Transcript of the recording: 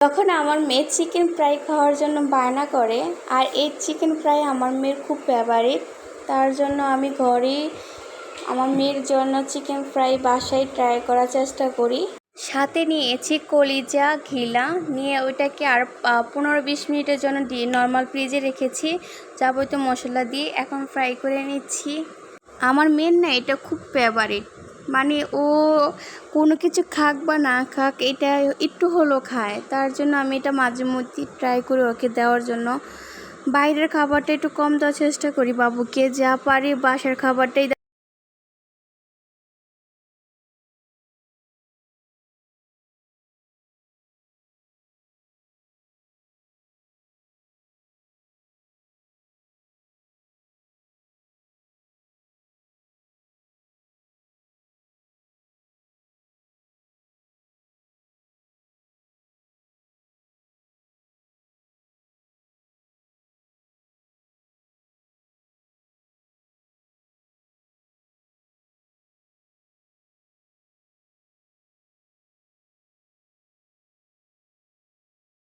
তখন আমার মেয়ে চিকেন ফ্রাই খাওয়ার জন্য বায়না করে, আর এই চিকেন ফ্রাই আমার মেয়ের খুব ফেভারিট। তার জন্য আমি ঘরেই আমার মেয়ের জন্য চিকেন ফ্রাই বাসায় ট্রাই করার চেষ্টা করি। সাথে নিয়েছি কলিজা ঘিলা নিয়ে ওইটাকে আর 15-20 মিনিটের জন্য দিয়ে নর্মাল ফ্রিজে রেখেছি যাবতীয় মশলা দিয়ে। এখন ফ্রাই করে নিচ্ছি। আমার মেয়ের না এটা খুব ফেভারিট, মানে ও কোনো কিছু খাক বা না খাক এটা একটু হলো খায়। তার জন্য আমি এটা মাঝে মধ্যে ট্রাই করি ওকে দেওয়ার জন্য। বাইরের খাবারটা একটু কম দেওয়ার চেষ্টা করি বাবুকে, যা পারি বাসার খাবারটাই